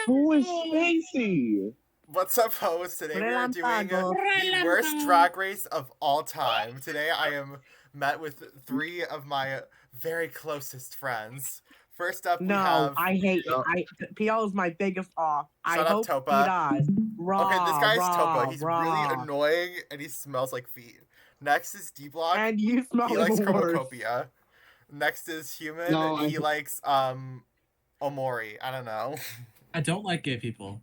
Who is Stacy? What's up, host? Today we are doing the worst drag race of all time. Today I am met with three of my very closest friends. First up, we have... I hate PL is my biggest off. Shut I up, hope Topa. he dies. Okay, this guy's Topa. He's really annoying and he smells like feet. Next is DBlock. And you smell He like likes worse. Chromacopia. Next is Human. No, he likes Omori. I don't know. I don't like gay people.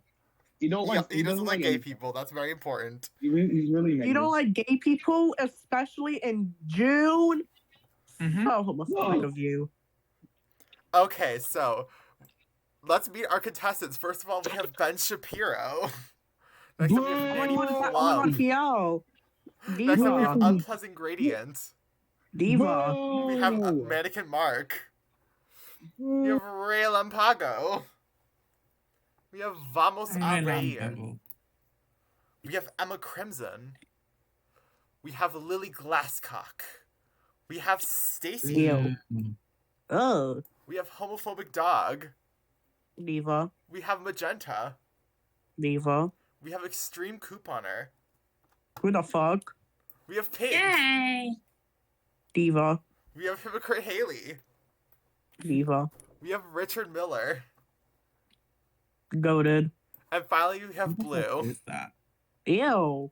He doesn't like gay people. That's very important. He's really You don't like gay people, especially in June? Mm-hmm. So homophobic of you. Okay, so let's meet our contestants. First of all, we have Ben Shapiro. Next up, we have Manny Plum. PL. Next up, we have Diva. Unpleasant Gradient. Diva. We have Mannequin Mark. We have Ray Lampago. We have Vamos a Reír. We have Emma Crimson. We have Lily Glasscock. We have Stacy. Ew. Oh. We have Homophobic Dog. Diva. We have Magenta. Diva. We have Extreme Couponer. Who the fuck? We have Pink. Yay! Diva. We have Hypocrite Haley. Diva. We have Richard Miller. Goated. And finally, we have What Blue. is that? Ew.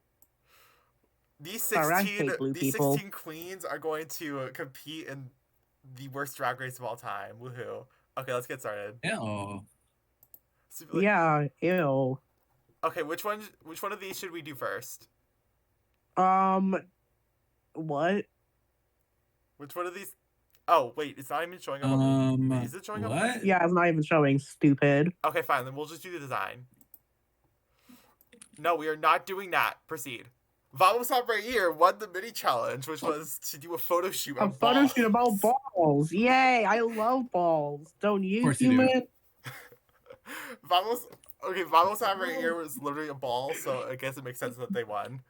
These Alright, I 16, hate blue these people. 16 queens are going to compete in the worst drag race of all time. Woohoo. Okay, let's get started. Ew. So, like, Yeah, ew. Okay, which one of these should we do first? What? Which one of these? Oh, wait, it's not even showing up on the... Wait, is it showing up? What? Yeah, it's not even showing, stupid. Okay, fine, then we'll just do the design. No, we are not doing that. Proceed. Vamos a Reír won the mini challenge, which was to do a photo shoot A on photo balls. shoot about balls. Yay, I love balls. Don't you, course you do. human? Vamos a Reír was literally a ball, so I guess it makes sense that they won.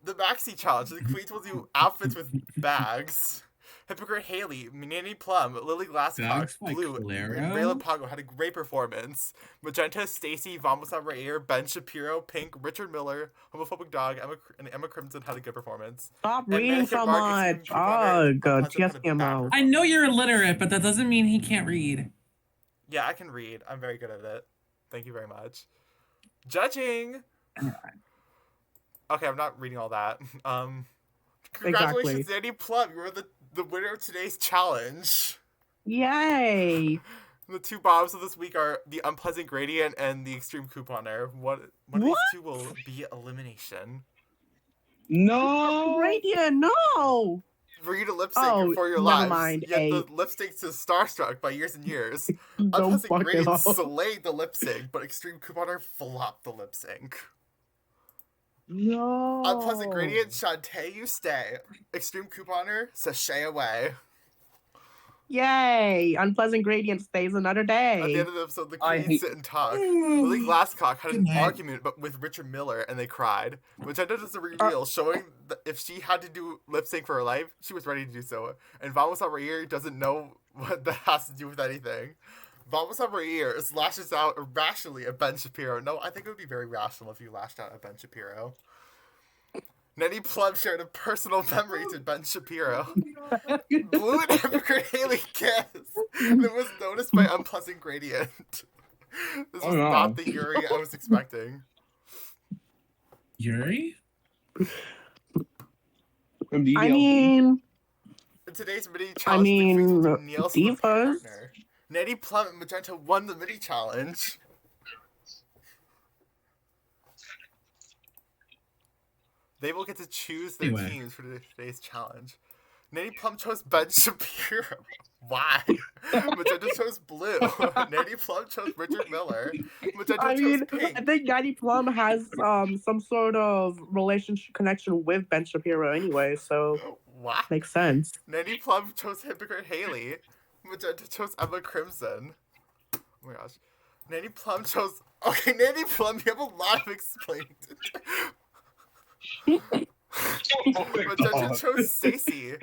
The Maxi Challenge. The queens will do outfits with bags. Hypocrite Haley, Nanny Plum, Lily Glasscock, Bags by Blue, Claro? and Ray Lampago had a great performance. Magenta, Stacy, Vamos a Reír, Ben Shapiro, Pink, Richard Miller, Homophobic Dog, and Emma Crimson had a good performance. Stop And reading Mannequin so Mark much. is Couponer, Oh, good. Unpleasant had a bad TSMO. I know you're illiterate, but that doesn't mean he can't read. Yeah, I can read. I'm very good at it. Thank you very much. Judging! Okay, I'm not reading all that. Congratulations, Nanny Plum. You were the winner of today's challenge. Yay. The two bombs of this week are the Unpleasant Gradient and the Extreme Couponer. One of these two will be elimination. No! Radio, no. For you to lip sync for your never lives. mind, Yet the lip sync to Starstruck by Years and Years. Don't Unpleasant fuck it Gradient up. slayed the lip sync, but Extreme Couponer flopped the lip sync. No. Unpleasant Gradient, Shantae, you stay. Extreme Couponer, sashay away. Yay. Unpleasant Gradient stays another At the end day. of the episode, the I queens hate- sit and talk. Lily Glasscock had an Good night. argument with Richard Miller, and they cried. Magenta does a reveal, showing that if she had to do lip sync for her life, she was ready to do so. And Vamos a Reír doesn't know what that has to do with anything. Vamos a Reír lashes out irrationally at Ben Shapiro. No, I think it would be very rational if you lashed out at Ben Shapiro. Nanny Plum shared a personal memory to Ben Shapiro. Blue and Hypocrite Haley kiss. And it was noticed by Unpleasant Gradient. This was no. not the Yuri I was expecting. Yuri? From DBLP. I mean, In today's mini challenge, the queens will do Niel's divas. partner. Nanny Plum and Magenta won the mini challenge. They will get to choose their Anyway. teams for today's challenge. Nanny Plum chose Ben Shapiro. Why? Magenta chose Blue. Nanny Plum chose Richard Miller. Magenta I chose mean, Pink. I think Natty Plum has some sort of relationship connection with Ben Shapiro anyway, so Why? makes sense. Nanny Plum chose Hypocrite Haley. Magenta chose Emma Crimson. Oh my gosh. Nanny Plum chose... Okay, Nanny Plum, you have a lot of explaining to do. Oh my Magenta God. chose Stacy.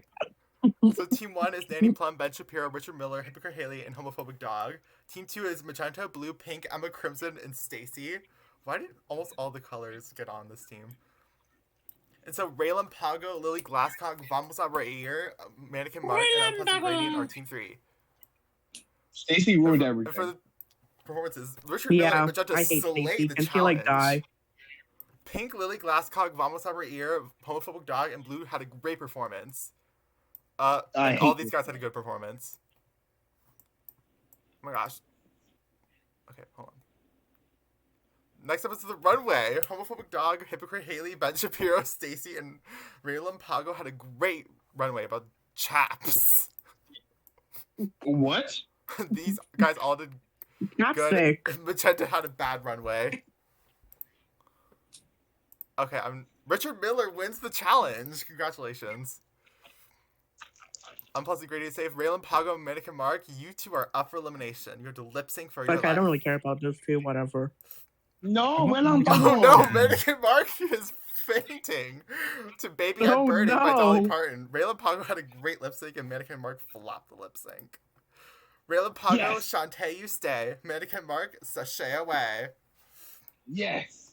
So Team 1 is Nanny Plum, Ben Shapiro, Richard Miller, Hypocrite Haley, and Homophobic Dog. Team 2 is Magenta, Blue, Pink, Emma Crimson, and Stacy. Why did almost all the colors get on this team? And so Raylan Pago, Lily Glasscock, Vamos a Reír, Mannequin Mark, and Unpleasant Gradient are Team 3. Stacy ruined And for everything. the performances, Richard Miller Yeah, and Magenta I hate slayed Stacy. the Can she challenge. like die? Pink, Lily Glasscock, Vamos a Reír, Homophobic Dog, and Blue had a great performance. I And all hate these this. guys had a good performance. Oh my gosh. Okay, hold on. Next up is the runway. Homophobic Dog, Hypocrite Haley, Ben Shapiro, Stacy, and Raylan Pago had a great runway about chaps. What? These guys all did Not good. sick. Magenta had a bad runway. Okay, Richard Miller wins the challenge. Congratulations. Unpleasant Gradient Safe. Raylan Pago and Mannequin Mark, you two are up for elimination. You have to lip sync for your Okay, I life. don't really care about this too. Whatever. No, when I'm Oh no, Mannequin Mark is fainting to Baby Oh, and Burning by Dolly no. Parton. Raylan Pago had a great lip sync and Mannequin Mark flopped the lip sync. Raylan Pago, Yes. Shantae, you stay. Mannequin Mark, sashay away. Yes.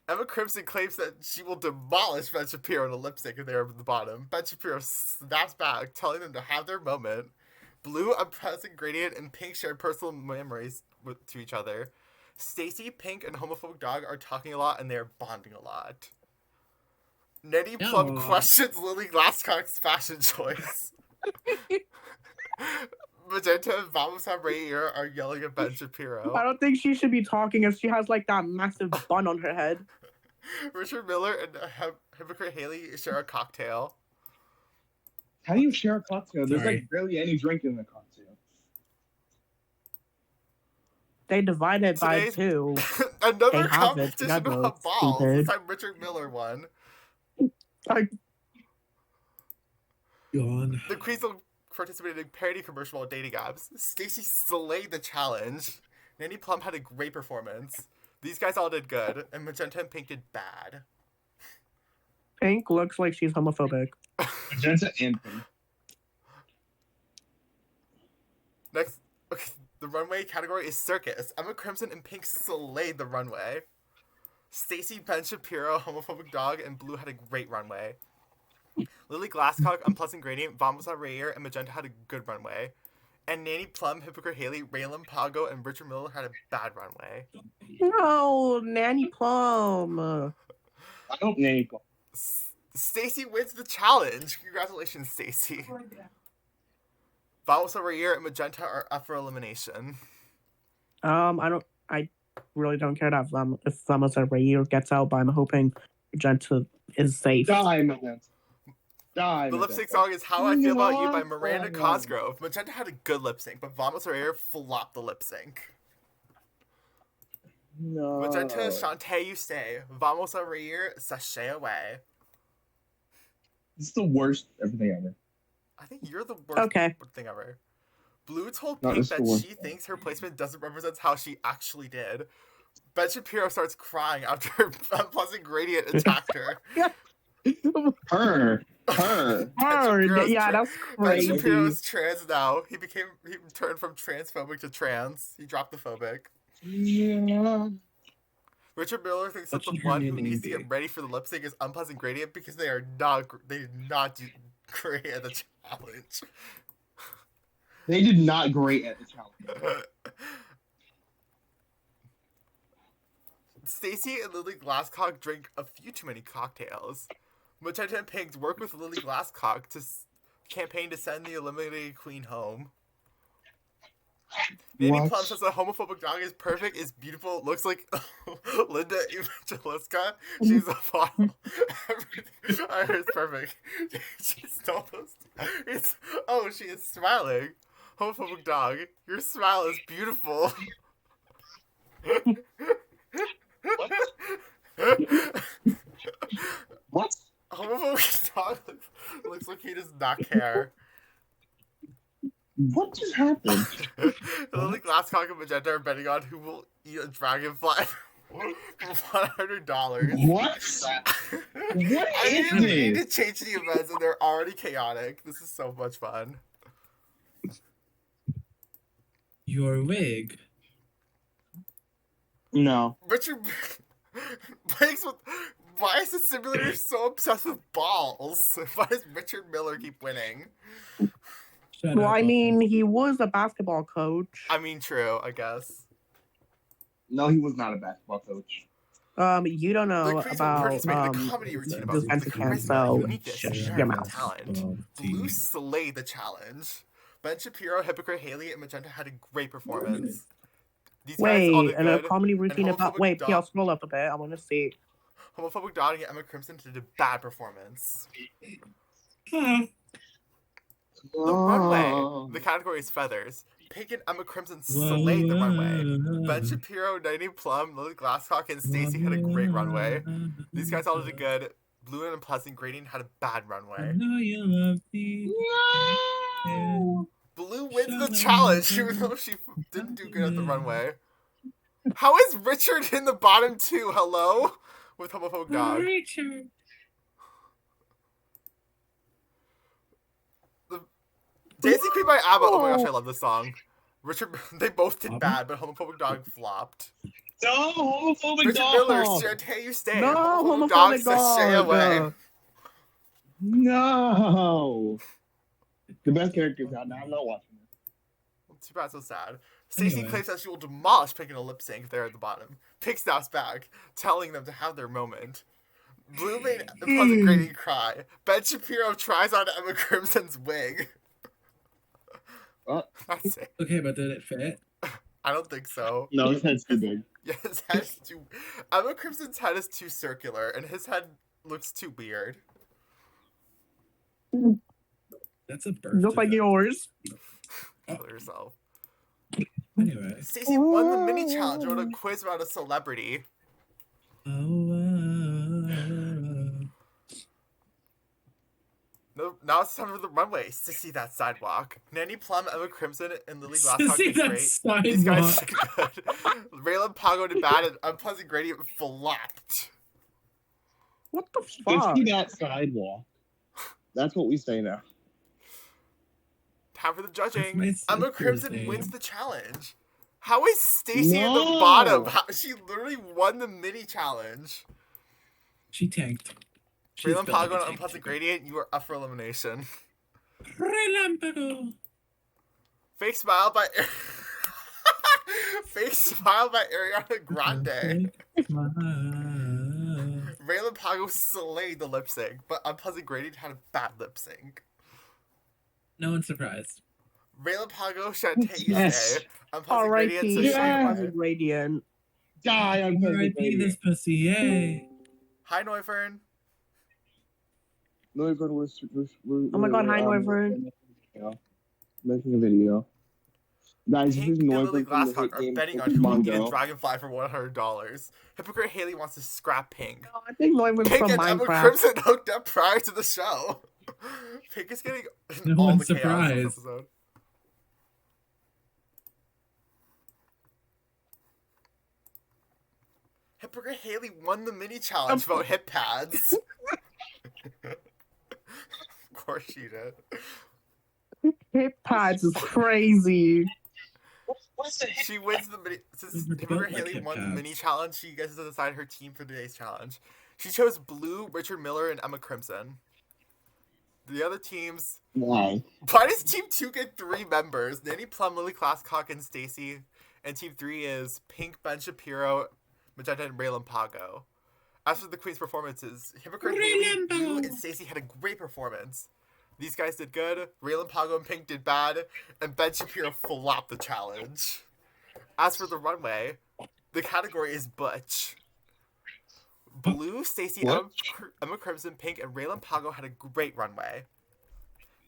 Emma Crimson claims that she will demolish Ben Shapiro in a lip sync if they're at the bottom. Ben Shapiro snaps back, telling them to have their moment. Blue, Unpleasant Gradient, and Pink share personal memories to each other. Stacy, Pink, and Homophobic Dog are talking a lot and they are bonding a lot. Nettie Plum No. questions Lily Glasscock's fashion choice. Magenta and Vamos a Reír are yelling at Ben Shapiro. I don't think she should be talking if she has like that massive bun on her head. Richard Miller and Hypocrite Haley share a cocktail. How do you share a cocktail? There's Sorry. like barely any drink in the cocktail. They divided by Today's- 2. Another They have it competition together, about balls. stupid. This time Richard Miller won. Like, Gone. The Queasel participated in a parody commercial about dating apps. Stacy slayed the challenge. Nanny Plum had a great performance. These guys all did good, and Magenta and Pink did bad. Pink looks like she's homophobic. Magenta and Pink. Next, okay, the runway category is circus. Emma Crimson and Pink slayed the runway. Stacy, Ben Shapiro, Homophobic Dog, and Blue had a great runway. Lily Glasscock, Unpleasant Gradient, Vamos a Reír, and Magenta had a good runway. And Nanny Plum, Hypocrite Haley, Raylan Pago, and Richard Miller had a bad runway. No, Nanny Plum. I don't need Plum. Stacy wins the challenge. Congratulations, Stacy. Vamos a Reír and Magenta are up for elimination. I really don't care that if Vamos a Reír gets out, but I'm hoping Magenta is safe. Die, Magenta. Die, The lip sync Magenta. song is How I Feel About You by No. Miranda Cosgrove. Magenta had a good lip sync, but Vamos a Reír flopped the lip sync. No. Magenta, Shantae, you stay. Vamos a Reír, sashay away. This is the worst everything ever. I think you're the worst Okay. thing ever. Blue told No, Pink this is that the worst. she thinks her placement doesn't represent how she actually did. Ben Shapiro starts crying after Unpleasant Gradient attacked her. Her. Hard. Shapiro's Yeah, that's Ben crazy. Shapiro is trans now. He turned from transphobic to trans. He dropped the phobic. Yeah. Richard Miller thinks that What's the your one who name, needs to baby? get ready for the lip sync is Unpleasant Gradient because they did not do great at the challenge. They did not great at the challenge. Stacy and Lily Glasscock drink a few too many cocktails. Magenta and Pink work with Lily Glasscock to campaign to send the eliminated queen home. Nanny What? Plum says the homophobic dog is perfect, is beautiful, looks like Linda Evangelista. She's a model. Everything I heard is perfect. She stole those. She is smiling. Homophobic dog, your smile is beautiful. What? Homophobic dog looks like he does not care. What just happened? Lily Glasscock and Magenta are betting on who will eat a dragonfly $100. What? What I is didn't need to this? change the events, and they're already chaotic. This is so much fun. Your wig. No. Richard breaks with. Why is the simulator so obsessed with balls? Why does Richard Miller keep winning? Shut Well, up. I mean, he was a basketball coach. I mean, true, I guess. No, he was not a basketball coach. You don't The know Queens about participated in the comedy routine about this the Benson charisma, so uniqueness, shut and your nerve mouth. talent. Blue slayed the challenge. Ben Shapiro, Hypocrite Haley, and Magenta had a great performance. These guys all Wait, did and a good. comedy routine about. homophobic Wait, dog- P.L. scroll up a bit. I want to see. Homophobic Dottie and Emma Crimson did a bad performance. Huh. The runway. The category is feathers. Pink and Emma Crimson slayed the runway. Ben Shapiro, Nighty Plum, Lily Glasscock, and Stacey had a great runway. These guys all did good. Blue and Pleasant Gradient had a bad I runway. know you love me. No! Blue wins the challenge, even though she didn't do good at the runway. How is Richard in the bottom two? Hello? With Homophobic Dog. Richard. Daisy Queen by ABBA. Oh my gosh, I love this song. Richard, they both did ABBA? bad, but Homophobic Dog flopped. No, homophobic Richard dog! Miller, Shantae, you stay. No, Homophobic Dog homophobic says stay dog. away. No! The best characters out now. I'm not watching this. Too bad, so sad. Stacey Anyway. claims that she will demolish Pink in a lip sync if they're at the bottom. Pink snaps back, telling them to have their moment. Blue made Pleasant Gradient cry. Ben Shapiro tries on Emma Crimson's wig. What? That's it. Okay, but did it fit? I don't think so. No, his head's too big. Yeah, his head is too. Emma Crimson's head is too circular, and his head looks too weird. That's a birth. Just like defect. yours. Kill yourself. Anyway. Stacey won the mini challenge. Wrote a quiz about a celebrity. No, now it's time for the runway. Sissy that sidewalk. Nanny Plum, Emma Crimson, and Lily Glasscock See did that great. These guys sidewalk. did good. Raylan Pago did bad, and Unpleasant Gradient flopped. What the Let's fuck? see that sidewalk. That's what we say now. Time for the That's judging. my Emma sister's Crimson name. wins the challenge. How is Stacey in the No. bottom? She literally won the mini challenge. She tanked. She's Raylan built like Pago a and tank. Unpleasant Gradient, you are up for elimination. Relámpago. Fake smile by Fake smile by Ariana Grande. Raylan Pago slayed the lip sync, but Unpleasant Gradient had a bad lip sync. No one's surprised. Raylan Pago, Shantae, you Yes. stay. Unpleasant Gradient, R.I.P. so Yeah. Unpleasant Gradient. Die on R.I.P. this pussy, yay. Hi, Noiverrn. Noiverrn Oh my god, hi, Noiverrn. Making a video. Guys, this is Pink and Lily Noiverrn from the Glasscock hit are game betting on who will get a Mongo. Dragonfly for $100. Hypocrite Haley wants to scrap Pink. No, I think Noiver's Pink from and Emma Minecraft. Crimson hooked up prior to the show. Pink is getting No all one's the chaos in surprised. this episode. Hypocrite Haley won the mini challenge about hip pads. Of course she did. Hip pads is crazy. She wins the mini. Since They're Hypocrite built like Haley hip won the pads. mini challenge, she gets to decide her team for today's challenge. She chose Blue, Richard Miller, and Emma Crimson. The other teams. Why? Why does Team 2 get 3 members? Nanny Plum, Lily Glasscock, and Stacey. And Team 3 is Pink, Ben Shapiro, Magenta, and Raylan Pago. As for the Queen's performances, Hypocrite Haley, Blue, and Stacey had a great performance. These guys did good, Raylan Pago and Pink did bad, and Ben Shapiro flopped the challenge. As for the runway, the category is Butch. Blue, Stacey, Emma Crimson, Pink, and Raylan Pago had a great runway.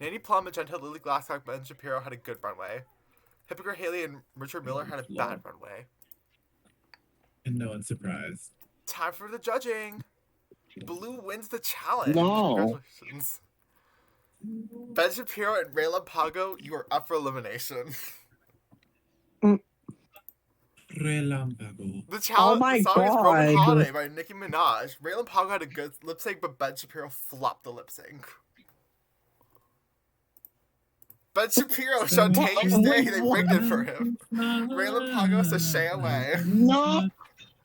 Nanny Plum, Magenta, Lily Glasscock, Ben Shapiro had a good runway. Hypocrite Haley and Richard Miller had a bad runway. And no one's surprised. Time for the judging. Blue wins the challenge. No. Congratulations. Ben Shapiro and Raylan Pago, you are up for elimination. Relámpago. The challenge, my the song is Roman God. Holiday by Nicki Minaj. Raylan Pago had a good lip sync, but Ben Shapiro flopped the lip sync. Ben Shapiro, Shantae, you stay. They rigged it for him. Raylan Pago says stay away. No.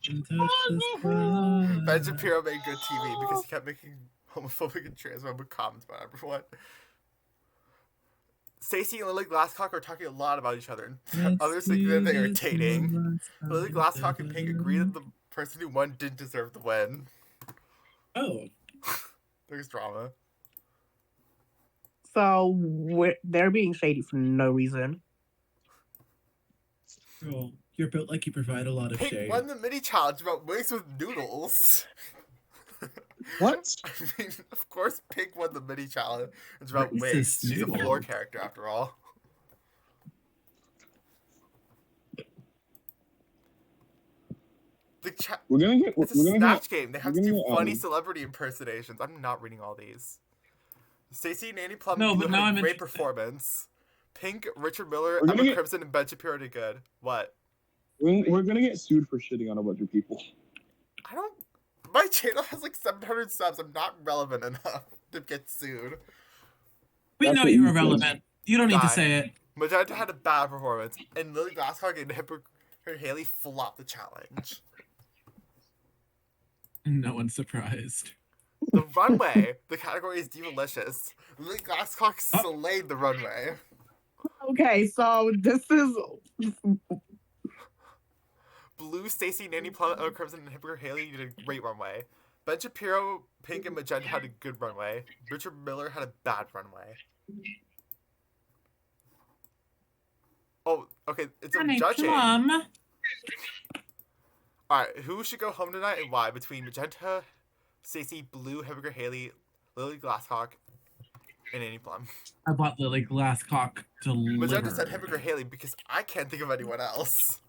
Ben Shapiro made good TV because he kept making homophobic and transphobic comments about everyone. Stacey and Lily Glasscock are talking a lot about each other, and others think that they are dating. Lily Glasscock and Pink agree that the person who won didn't deserve the win. Oh. There's drama. So they're being shady for no reason. Girl, you're built like you provide a lot of Pink shade. won the mini challenge about wings with noodles. What? I mean, of course, Pink won the mini challenge. It's about Racist wigs. She's a noodle. floor character, after all. We're gonna get. It's a We're gonna Snatch get. game. They have we're to do gonna, funny celebrity impersonations. I'm not reading all these. Stacey, Nanny Plum, No, Blue but now had a I'm great interested. performance. Pink, Richard Miller, We're gonna Emma get- Crimson, and Ben Shapiro did good. What? We're gonna get sued for shitting on a bunch of people. I don't. My channel has like 700 subs. I'm not relevant enough to get sued. We That's know what you're you irrelevant. You don't need to Die. say it. Magenta had a bad performance, and Lily Glasscock and Haley flopped the challenge. No one's surprised. The runway, the category is Divalicious. Lily Glasscock slayed the runway. Okay, so this is Blue, Stacey, Nanny Plum, Emma Crimson, and Hypocrite Haley did a great runway. Ben Shapiro, Pink, and Magenta had a good runway. Richard Miller had a bad runway. Oh, okay, it's a Honey, judging. Plum. Alright, who should go home tonight and why? Between Magenta, Stacey, Blue, Hypocrite Haley, Lily Glasscock, and Nanny Plum. I bought Lily Glasscock Magenta delivered. said Hypocrite Haley because I can't think of anyone else.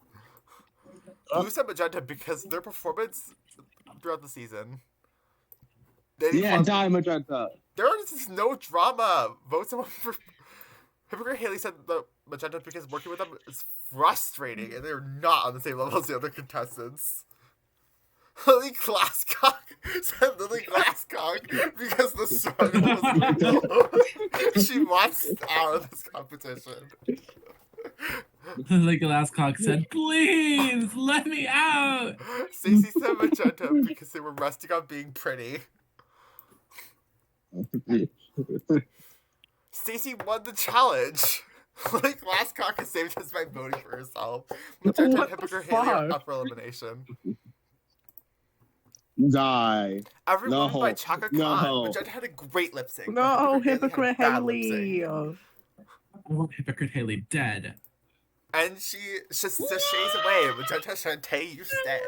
Blue said Magenta because their performance throughout the season. Nanny Yeah, Plum- die Magenta. There is no drama. Vote someone for. Hypocrite Haley said the Magenta because working with them is frustrating and they're not on the same level as the other contestants. Lily Glasscock said Lily Glasscock because the struggle was real. She wants out of this competition. Lily Glasscock said, "Please let me out." Stacey said Magenta because they were resting on being pretty. Stacey won the challenge. Lily Glasscock is saved us by voting for herself. Magenta and What the Hypocrite Haley are fuck? up for elimination. Die. Every No. woman by Chaka No. Khan. Magenta had a great lip sync. but no Hypocrite hypocrite had a bad lip sync. Haley. I want Hypocrite Haley dead. And she just shays away. Magenta, Shantae, you stay.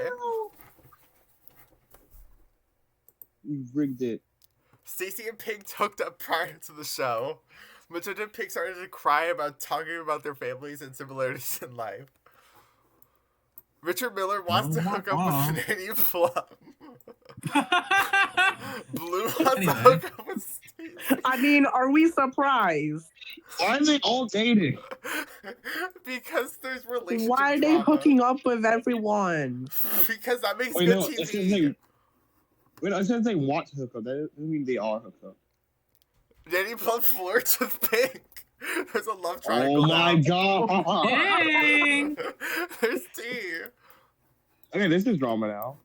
You rigged it. Stacey and Pink hooked up prior to the show. Magenta and Pink started to cry about talking about their families and similarities in life. Richard Miller wants to hook up with Nanny Plum. Blue wants to Anyway. hook up with Stacey. I mean, are we surprised? Why are they all dating? Because there's relationship Why are they drama. hooking up with everyone? Because that makes Wait, good no, it says TV. it says they want to hook up. That doesn't mean they are hooked up. Nanny Plum flirts with Pink. There's a love triangle. Oh my now. god. Dang. There's tea. Okay, this is drama now.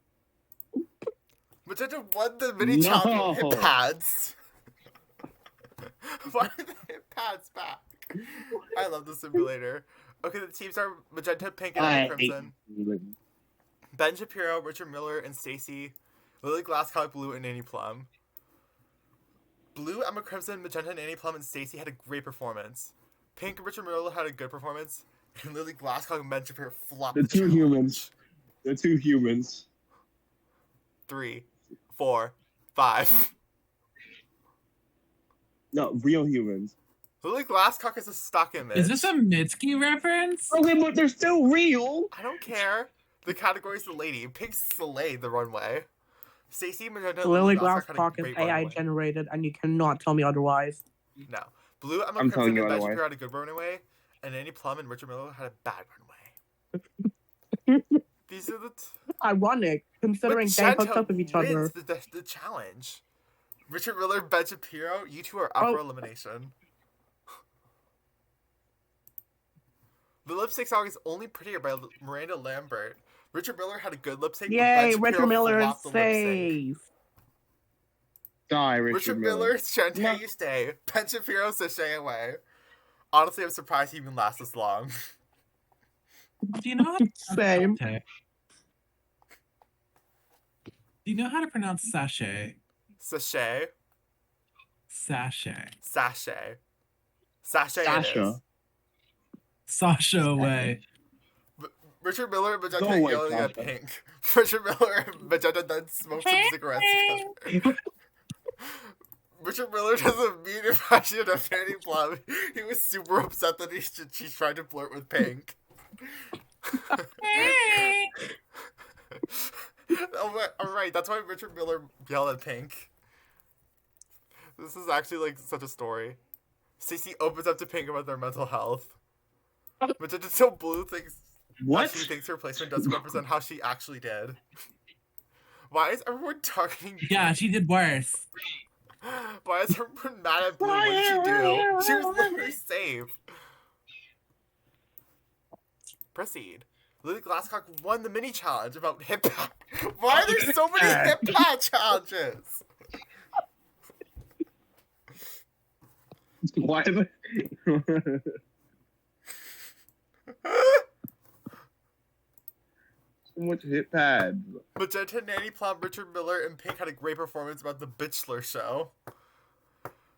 Magenta won the mini No. challenge with hip pads. Why are the hip pads back? I love the simulator. Okay, the teams are Magenta, Pink, and I Emma Crimson. hate Ben Shapiro, Richard Miller, and Stacey. Lily Glasscock, Blue, and Nanny Plum. Blue, Emma Crimson, Magenta, Nanny Plum, and Stacey had a great performance. Pink and Richard Miller had a good performance. And Lily Glasscock and Ben Shapiro flopped The two challenge. humans. The two humans. 3, 4, 5. No, real humans. Lily Glasscock is a stock image. Is this a Mitski reference? Okay, but they're still real. I don't care. The category is the lady. Pink slayed the runway. Stacey, Magenta, and Lily Glasscock had a Glasscock is great AI runway. generated, and you cannot tell me otherwise. No. Blue, Emma I'm Crimson, telling you and Ben otherwise. Shapiro had a good runway, and Nanny Plum and Richard Miller had a bad runway. These are the Ironic, considering they hooked up with each other. wins the challenge. Richard Miller, Ben Shapiro, you two are up for elimination. The lip sync song is Only Prettier by Miranda Lambert. Richard Miller had a good lip sync. Yay, but Ben Richard Miller is flopped the lip sync. safe. Die, Richard Miller, Shantae, you stay. Ben Shapiro, Sashay away. Honestly, I'm surprised he even lasts this long. Do you know how to Same. Okay. Do you know how to pronounce sachet? Sashay. Sachet. Sashay. Sashay it Sasha. is. Sasha away. Richard Miller and Magenta Go away, yelling at Sasha. Pink. Richard Miller and Magenta then smoke some cigarettes together. Richard Miller does a mean impression of Fanny Plum. He was super upset that she tried to flirt with Pink. Alright, that's why Richard Miller yelled at Pink. This is actually like such a story. Sissy opens up to Pink about their mental health. Magenta so Blue thinks What? she thinks her placement doesn't represent how she actually did. Why is everyone targeting Yeah, she did worse. Why is everyone mad at Blue? What did she do? She was literally safe. Proceed. Lily Glasscock won the mini challenge about hip pad. Why are there so many hip pad challenges? Why? So much hit pads. Magenta, Nanny Plum, Richard Miller, and Pink had a great performance about the Bitchelor show.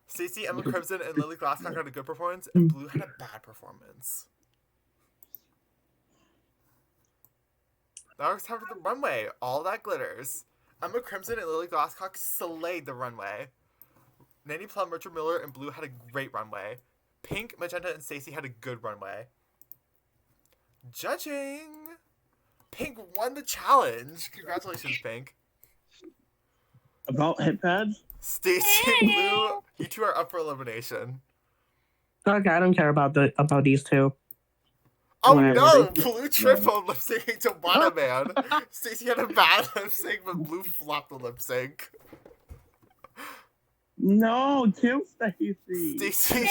Stacey, Emma Crimson, and Lily Glasscock had a good performance, and Blue had a bad performance. Now it's time for the runway. All that glitters. Emma Crimson and Lily Glasscock slayed the runway. Nanny Plum, Richard Miller, and Blue had a great runway. Pink, Magenta, and Stacey had a good runway. Judging. Pink won the challenge. Congratulations, Pink. About hit pads? Stacey and Blue, you two are up for elimination. Okay, I don't care about these two. Oh Whatever. no! Blue tripped on lip syncing to Wanna Man. Stacey had a bad lip sync, but Blue flopped the lip sync. No, kill Stacey. Stacey, you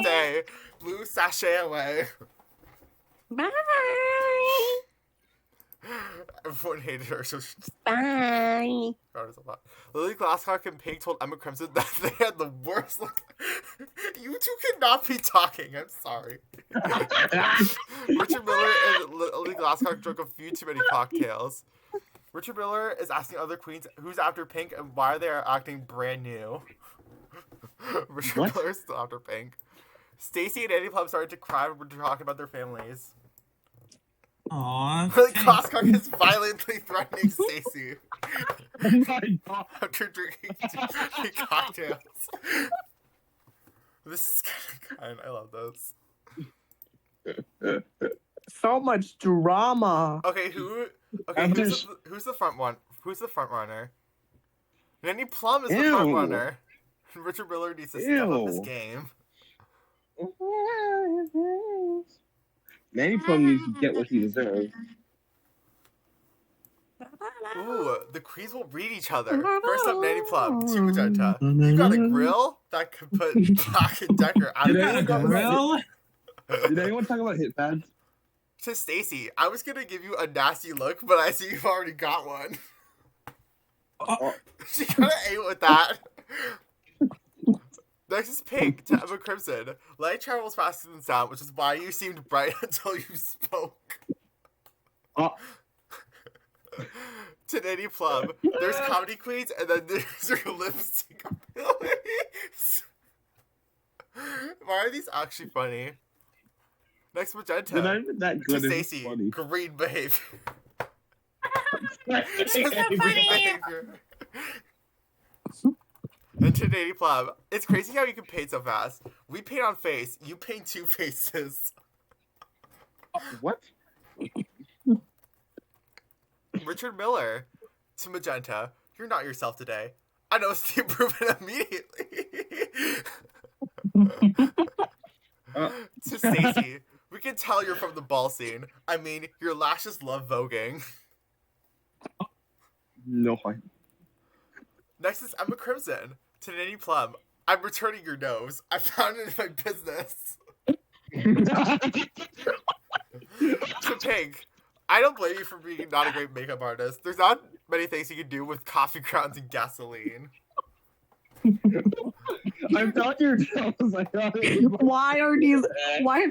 stay. Blue sashay away. Bye. Everyone hated her, so she Bye. got herself out. Lily Glasscock and Pink told Emma Crimson that they had the worst look. You two cannot be talking, I'm sorry. Richard Miller and Lily Glasscock drank a few too many cocktails. Richard Miller is asking other queens who's after Pink and why they are acting brand new. Richard What? Miller is still after Pink. Stacey and Annie Plum started to cry when we were talking about their families. Aww. Lily Glasscock is violently threatening Stacey Oh my god. after drinking too many cocktails. This is kind of I love this. So much drama. Okay, who's the front one? Who's the front runner? Nanny Plum is the front Ew. runner. Richard Miller needs to step up his Ew. game. Nanny Plum needs to get what he deserves. Ooh, the queens will read each other. First up, Nanny Plum, to Magenta. You got a grill that could put Black and Decker out of Did Got a anyone- grill? Did anyone talk about hit pads? To Stacey, I was gonna give you a nasty look, but I see you've already got one. Oh, She kinda ate with that. Next is Pink to Emma Crimson. Light travels faster than sound, which is why you seemed bright until you spoke. Oh, To Nanny Plum, there's comedy queens, and then there's your lip sync abilities. Why are these actually funny? Next, they're not Magenta. even that To good. It's Stacey, funny. green behavior. It's Green behavior. And to Nanny Plum, it's crazy how you can paint so fast. We paint on face, you paint two faces. What? Richard Miller to Magenta, you're not yourself today. I noticed the improvement immediately. To Stacey, We can tell you're from the ball scene. I mean, your lashes love voguing. No. Next is Emma Crimson. To Nanny Plum. I'm returning your nose. I found it in my business. To Pink. I don't blame you for being not a great makeup artist. There's not many things you can do with coffee grounds and gasoline. I thought you were like, Why are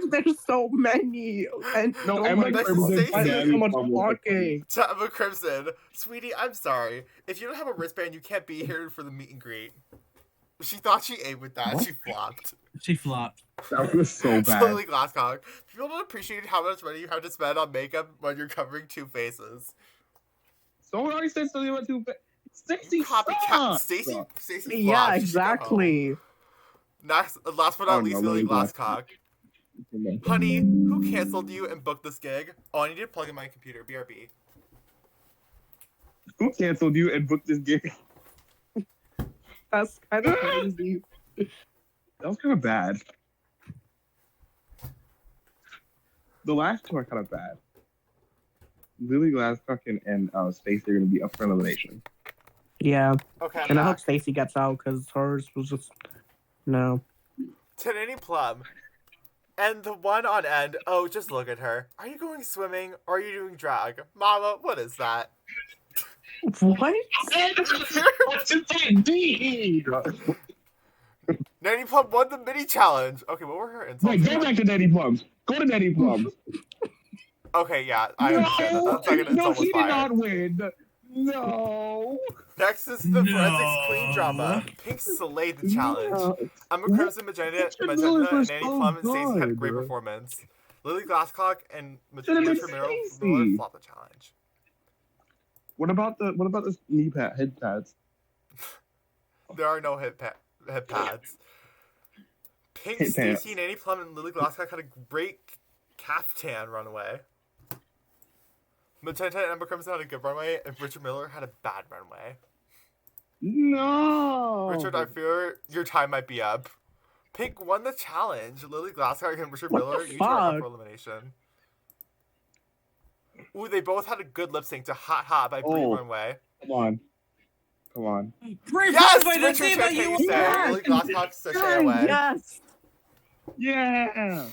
there so many? And no, oh Emma my God, Crimson why is there so much talking? To Emma Crimson. Sweetie, I'm sorry. If you don't have a wristband, you can't be here for the meet and greet. She thought she aimed with that. What? She flopped. She flopped. That was so bad. Totally Glasscock. People don't appreciate how much money you have to spend on makeup when you're covering two faces. Someone already said something about Sissy Copycat. sucks. Stacy Yeah, flopped. exactly. Next, last but not Oh, least, no, Lily Lily Glasscock. Honey, who canceled you and booked this gig? Oh, I need to plug in my computer. BRB. Who canceled you and booked this gig? That's kind of crazy. That was kind of bad. The last two are kind of bad. Lily Glasscock and Stacey are going to be up for elimination. Yeah, Okay, I'm and I hope back. Stacey gets out because hers was just no. To Nanny Plum. And the one on end, oh, just look at her. Are you going swimming or are you doing drag? Mama, what is that? What? What's it indeed? Nanny Plum won the mini challenge. Okay, what were her insults? Wait, go back to Nettie Plums. Go to Nettie Plums. Okay, yeah, I understand that. That's like an no, insult she with did fire. not win. No. Next is the No. Forensics Queen drama. Pink slayed the challenge. No. Emma Crimson, Magenta, Miller and was Nanny so Plum and Stacey had a good. great performance. Lily Glasscock and Should've been Miller Stacey. flopped the challenge. What about the knee pad, head pads? There are no head pads. Pink, Hit pants. Stacey, Nanny Plum, and Lily Glasscock had a great caftan runway. Magenta and Emma Crimson had a good runway, and Richard Miller had a bad runway. No. Richard, I fear your time might be up. Pink won the challenge. Lily Glasscock and Richard What Miller the each are up fuck? for elimination. Ooh, they both had a good lip sync to Hot Hot by Brie Oh. Runway. Come on. Come on. Great Yes! runway, the Richard thing about Champagne you. stay. Yes! Lily Glasscock sashay away. Yes. Yeah.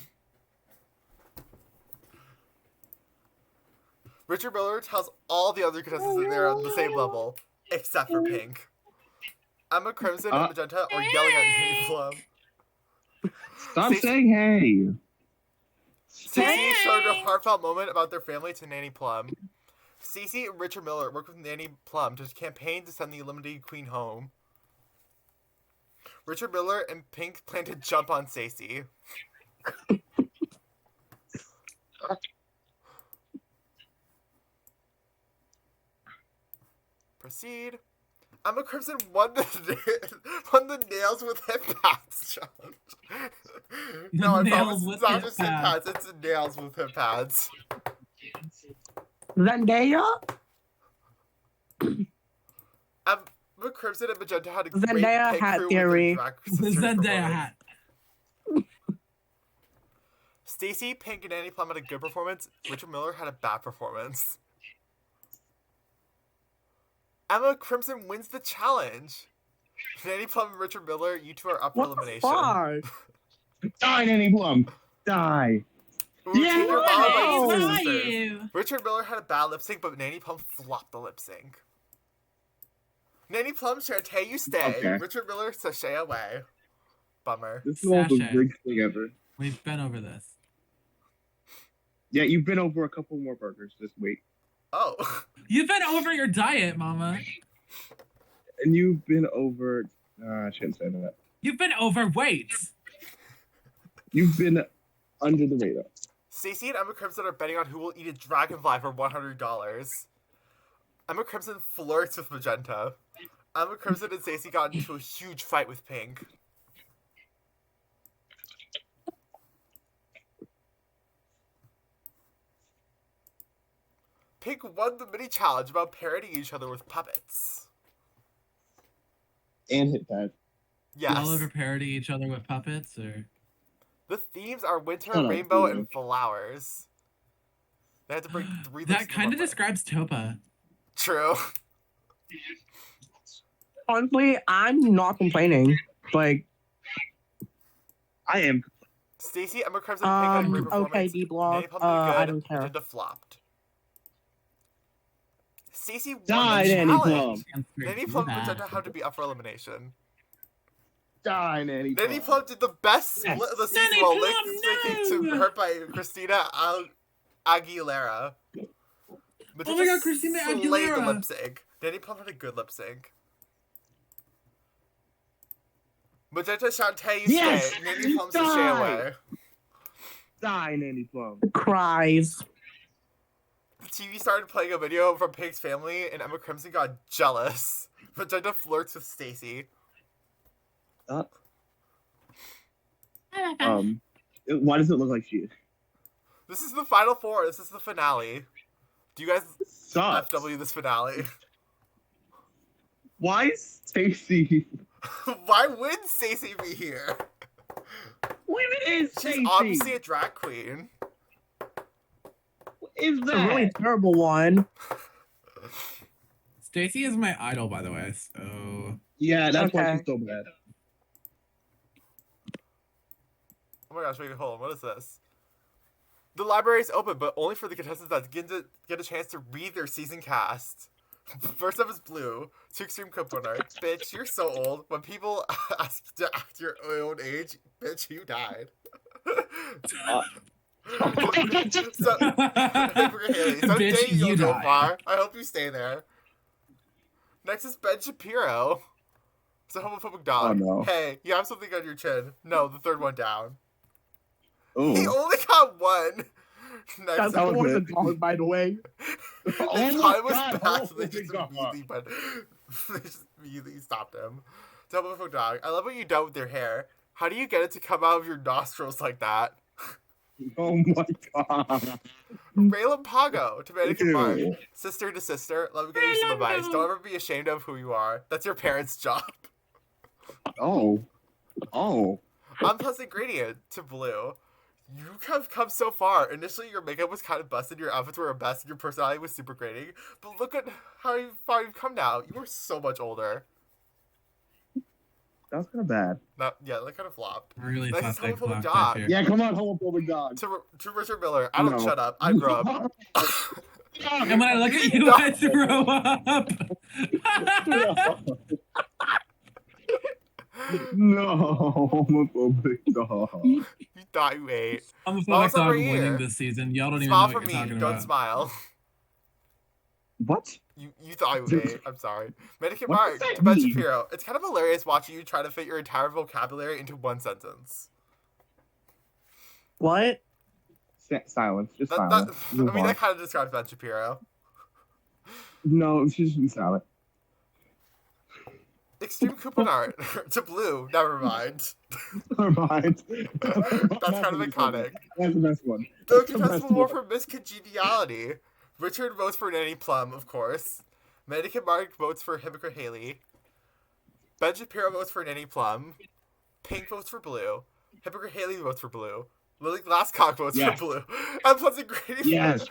Richard Miller tells all the other contestants that they're on the same level, except for Pink. Emma Crimson and Magenta are yelling at Nanny Plum. Stop Stacey- saying hey. Sissy showed a heartfelt moment about their family to Nanny Plum. Cece and Richard Miller worked with Nanny Plum to campaign to send the eliminated queen home. Richard Miller and Pink plan to jump on Stacey. Proceed. Emma Crimson won the nails with hip pads challenge. No, I nails promise with it's not hip just hip pads, it's nails with hip pads. Zendaya. Emma Crimson and Magenta had a great Zendaya pig hat crew theory. with their drag The sisters Zendaya performance. hat. Stacey, Pink, and Nanny Plum had a good performance. Richard Miller had a bad performance. Emma Crimson wins the challenge. Nanny Plum and Richard Miller, you two are up for What the elimination. fuck? Die, Nanny Plum. Die. Ooh, Yeah, take your no! ball by Why Sister are Sisters. you? Richard Miller had a bad lip sync, but Nanny Plum flopped the lip sync. Nanny Plum, Shantae, you stay. Okay. Richard Miller, sashay away. Bummer. This is the most Sashay. big thing ever. We've been over this. Yeah, you've been over a couple more burgers. Just wait. Oh. You've been over your diet, Mama. And you've been over. I shouldn't say that. You've been overweight. You've been under the radar. Stacey and Emma Crimson are betting on who will eat a dragonfly for $100. Emma Crimson flirts with Magenta. Emma Crimson and Stacey got into a huge fight with Pink. Pink won the mini challenge about parodying each other with puppets. And hit that. Yes. Y'all ever parody each other with puppets, or The themes are winter, Shut up, rainbow, Blue. and flowers. They had to bring 3 That kind of describes Topa. True. Honestly, I'm not complaining. Like, I am. Stacy, Emma Crimson, Pink had a great performance. okay, DBlock. Nanny Plum did good. I don't care. Magenta flopped. Stacy won Die, the Nanny challenge. Plum. Nanny Plum and Magenta have to be up for elimination. Die, Nanny Plum. Nanny Plum did the best split of the season Nanny while Plum, making no! to hurt by Christina Aguilera. Oh my God, Christina slayed the Aguilera. lip sync. Nanny Plum had a good lip sync. Magenta Shantae, you Yes! stay. Nanny Plum's a Die! stay away. Die, Nanny Plum. Cries. The TV started playing a video from Pink's family, and Emma Crimson got jealous. Magenta flirts with Stacy. Why does it look like she This is the final 4. This is the finale. Do you guys sucks? FW this finale? Why is Stacy? Why would Stacy be here? What is She's Stacy? obviously a drag queen. What is It's a really that? terrible one. Stacy is my idol, by the way. So Yeah, that's why Okay. she's so bad. Oh my gosh, wait, hold on. What is this? The library is open, but only for the contestants that get a chance to read their season cast. First up is Blue. To Extreme Cup winner. Bitch, you're so old. When people ask you to act your own age, bitch, you died. So, Haley, so Bitch, dating you you'll go died. far. I hope you stay there. Next is Ben Shapiro. It's a homophobic dog. Oh, no. Hey, you have something on your chin. No, the third one down. Oh, He only got one. Next That's that the was one with good. the dog, by the way. the Oh time my was God, bad, so they oh just my God. immediately, but they just immediately stopped him. Homophobic dog. I love what you done with your hair. How do you get it to come out of your nostrils like that? oh my God. Raylan Pago to Mannequin Mark. Ew. Sister to sister. Let me give you some advice. Don't ever be ashamed of who you are. That's your parents' job. Oh. Oh. Unpleasant gradient to Blue. You have come so far. Initially, your makeup was kind of busted, your outfits were a mess, and your personality was super grating. But look at how far you've come now. You are so much older. That was kind of bad. Yeah, that kind of flopped. I really Next thought is they homophobic flopped dog. that here. Yeah, come on, homophobic dog. To Richard Miller. I don't No. shut up. I grew up. And when I look at you, I throw up. No, homophobic dog. You thought you ate. I'm a Smile's fuck dog over here. winning this season. Y'all don't even know Smile what for you're me. talking Don't about. smile. What? You thought you ate. I'm sorry. Mannequin What Mark does that to Ben mean? Shapiro. It's kind of hilarious watching you try to fit your entire vocabulary into one sentence. What? Silence. Just That, silence. I Move mean, on. that kind of describes Ben Shapiro. No, she should be silent. Extreme coupon art to Blue. Never mind. Never mind. That's kind of iconic. That's the best one. The That's the best contestant war one. for Miss Congeniality. Richard votes for Nanny Plum, of course. Mannequin Mark votes for Hypocrite Haley. Ben Shapiro votes for Nanny Plum. Pink votes for Blue. Hypocrite Haley votes for Blue. Lily Glasscock votes Yes. for Blue. And Pleasant Grady. Yes.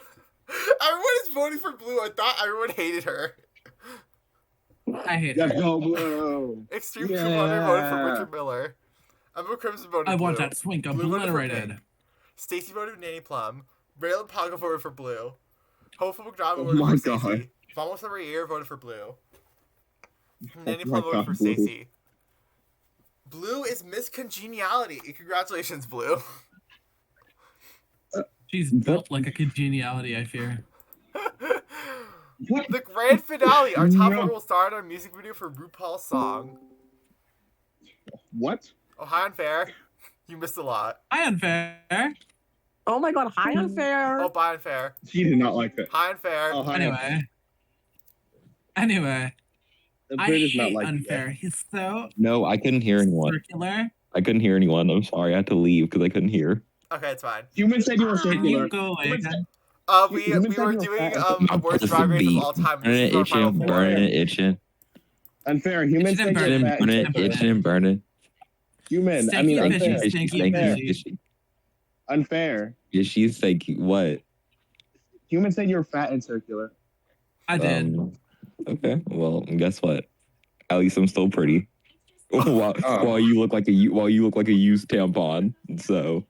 Everyone is voting for Blue. I thought everyone hated her. I hate Let's it. go, Blue. Extreme Yeah. Couponer voted for Richard Miller. Emma Crimson voted I Blue. want that swink Blue voted for obliterated. Pink. Stacy voted Nanny Plum. Raylan Pago voted for Blue. Homophobic Drama Oh voted my for God. Stacey. Vamos Over Year voted for Blue. Nanny Oh Plum my voted God, for Blue. Stacey. Blue is Miss Congeniality. Congratulations, Blue. She's built like a congeniality, I fear. What? The grand finale. Our top No. one will star in our music video for RuPaul's song. What? Oh, hi, Unfair. You missed a lot. Hi, Unfair. Oh my God! Hi, Unfair. Oh, bye, Unfair. She did not like that. Hi, Unfair. Oh, hi. Anyway, The I Brit is not hate like Unfair. He's so No, I couldn't hear anyone. circular. I couldn't hear anyone. I'm sorry. I had to leave because I couldn't hear. Okay, it's fine. Human said you were Can circular. you go away? Human We You were said you were doing fat. a worst Press drag the race of beat. all time. Burn This it, is our final itching, four. burn it, itching. Unfair. Human Itching said and you were Itching, fat. burn it, itching, burn it. Human. I Stinky mean, fishy, unfair. stinky Stinky Unfair. fishy. fishy. Unfair. Yeah, she's like, what? Human said you're fat and circular. I did. Okay. Well, guess what? At least I'm still pretty. while, Oh. while you look like a used tampon. So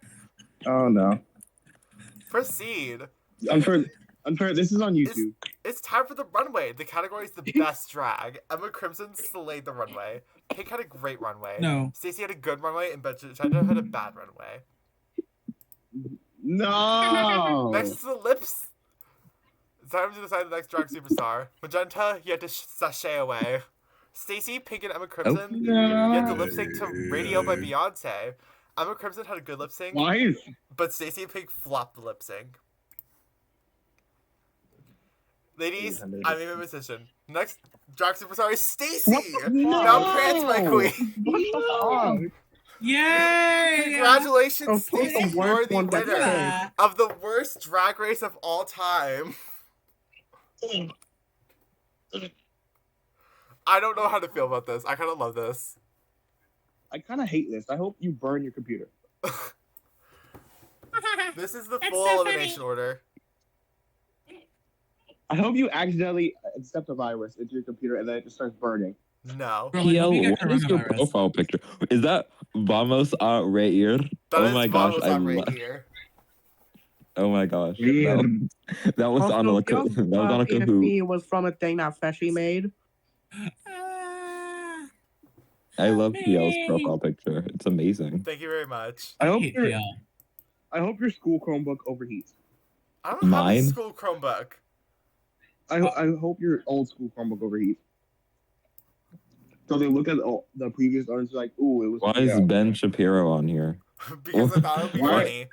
Oh no. Proceed. Unfair. This is on YouTube. It's time for the runway. The category is the best drag. Emma Crimson slayed the runway. Pink had a great runway. No. Stacey had a good runway, and Bitchelor had a bad runway. No. Next is the lips. It's time to decide the next drag superstar. Magenta, you had to sashay away. Stacey, Pink, and Emma Crimson, you had to lip sync to Radio by Beyonce. Emma Crimson had a good lip sync, Why is but Stacey and Pink flopped the lip sync. Ladies, I'm a musician. Next drag superstar is Stacey. No. Now prance, my queen. what the fuck? Yay! Congratulations, Of course Stacey. the You're worst the one gets winner picked. of the worst drag race of all time. I don't know how to feel about this. I kind of love this. I kind of hate this. I hope you burn your computer. This is the That's full so elimination funny. order. I hope you accidentally accept a virus into your computer and then it just starts burning. No. Bro, I hope PL, you get what is your coronavirus. profile picture? Is that Vamos a Reír? That Oh is my gosh, Vamos I on right love. here. Oh my gosh, Weird. that was on a that was on a Kahoot. It was from a thing that Feshy made. Ah, I love PL's Yay. profile picture. It's amazing. Thank you very much. I hope hate your PL. I hope your school Chromebook overheats. I don't have a Mine? school Chromebook. I hope your old school Chromebook overheats. So they look at the previous owners like, ooh, it was. Why is Ben Shapiro on here? Because I thought it would be Why?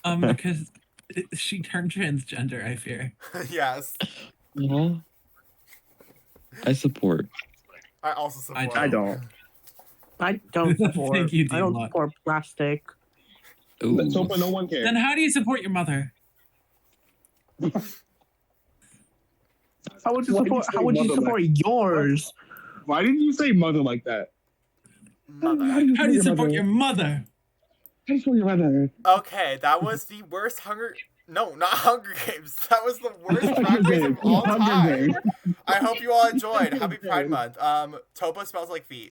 funny. Because she turned transgender, I fear. Yes. Yeah. I support. I also support. I don't. I don't support. Thank you, I don't DBlock. support plastic. Ooh. So but no one cares. Then how do you support your mother? How would you Why did you support? say How would you mother support yours? Why did you say mother like that? Mother. How do you support your mother? How do you support your mother? Okay, that was the worst Hunger... No, not Hunger Games. That was the worst drag race of all Hunger time. Games. I hope you all enjoyed. Happy Pride Month. Topa smells like feet.